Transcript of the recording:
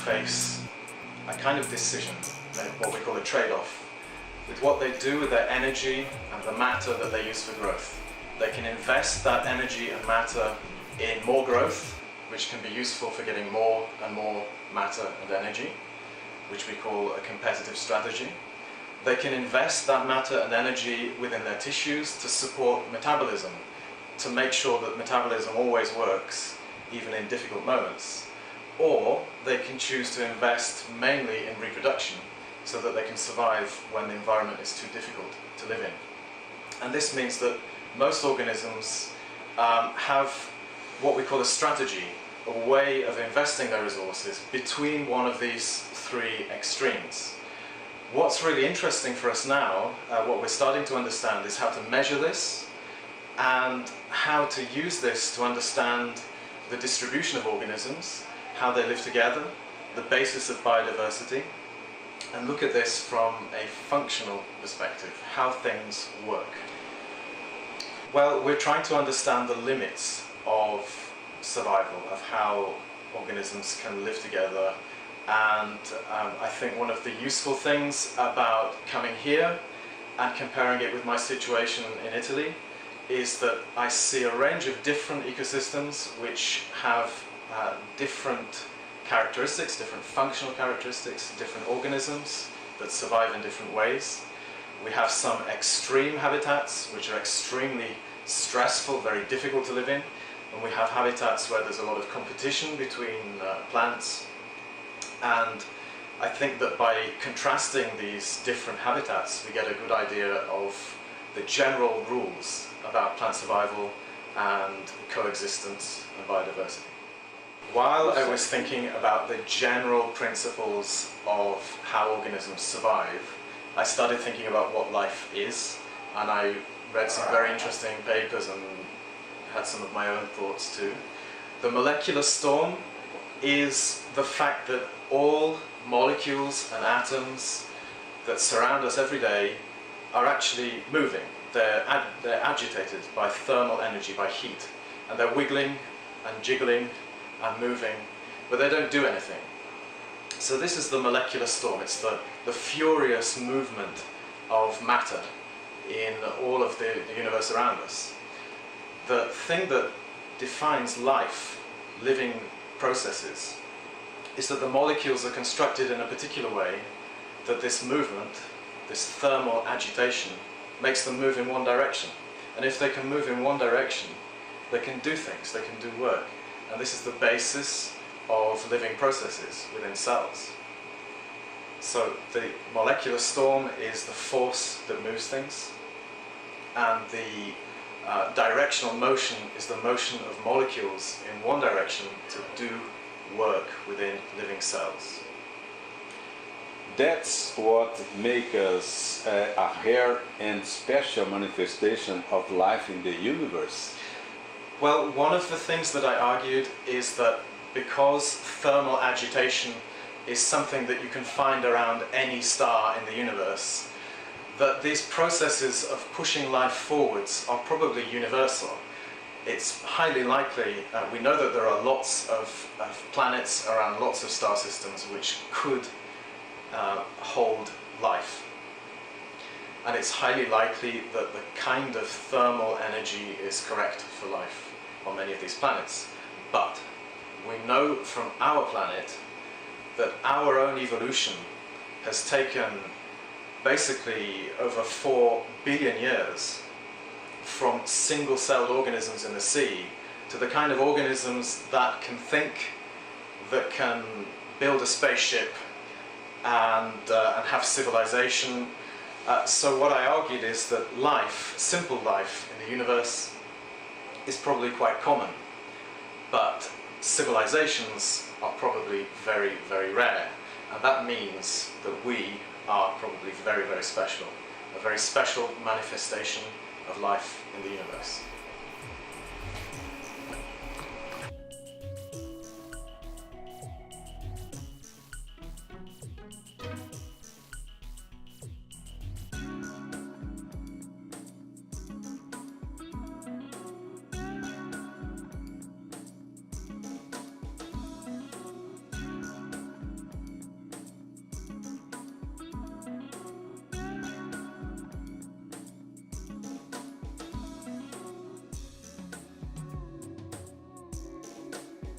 face a kind of decision, what we call a trade-off, with what they do with their energy and the matter that they use for growth. They can invest that energy and matter in more growth, which can be useful for getting more and more matter and energy, which we call a competitive strategy. They can invest that matter and energy within their tissues to support metabolism, to make sure that metabolism always works, even in difficult moments. Or they can choose to invest mainly in reproduction, so that they can survive when the environment is too difficult to live in. And this means that most organisms have what we call a strategy, a way of investing their resources between one of these three extremes. What's really interesting for us now, what we're starting to understand, is how to measure this and how to use this to understand the distribution of organisms, how they live together, the basis of biodiversity, and look at this from a functional perspective, how things work. Well, we're trying to understand the limits of survival, of how organisms can live together, and I think one of the useful things about coming here and comparing it with my situation in Italy is that I see a range of different ecosystems which have different characteristics, different functional characteristics, different organisms that survive in different ways. We have some extreme habitats which are extremely stressful, very difficult to live in, and we have habitats where there's a lot of competition between plants. And I think that by contrasting these different habitats, we get a good idea of the general rules about plant survival and coexistence and biodiversity. While I was thinking about the general principles of how organisms survive, I started thinking about what life is, and I read some very interesting papers and had some of my own thoughts too. The molecular storm is the fact that all molecules and atoms that surround us every day are actually moving. They're agitated by thermal energy, by heat, and they're wiggling and jiggling and moving, but they don't do anything. So this is the molecular storm. It's the furious movement of matter in all of the universe around us. The thing that defines life, living processes, is that the molecules are constructed in a particular way that this movement, this thermal agitation, makes them move in one direction. And if they can move in one direction, they can do things, they can do work. And this is the basis of living processes within cells. So the molecular storm is the force that moves things, and the directional motion is the motion of molecules in one direction to do work within living cells. That's what makes us a rare and special manifestation of life in the universe. Well, one of the things that I argued is that because thermal agitation is something that you can find around any star in the universe, that these processes of pushing life forwards are probably universal. It's highly likely, we know that there are lots of planets around lots of star systems which could hold life. And it's highly likely that the kind of thermal energy is correct for life on many of these planets. But we know from our planet that our own evolution has taken basically over 4 billion years from single-celled organisms in the sea to the kind of organisms that can think, that can build a spaceship and have civilization. So what I argued is that life, simple life in the universe, is probably quite common, but civilizations are probably very, very rare, and that means that we are probably very, very special, a very special manifestation of life in the universe.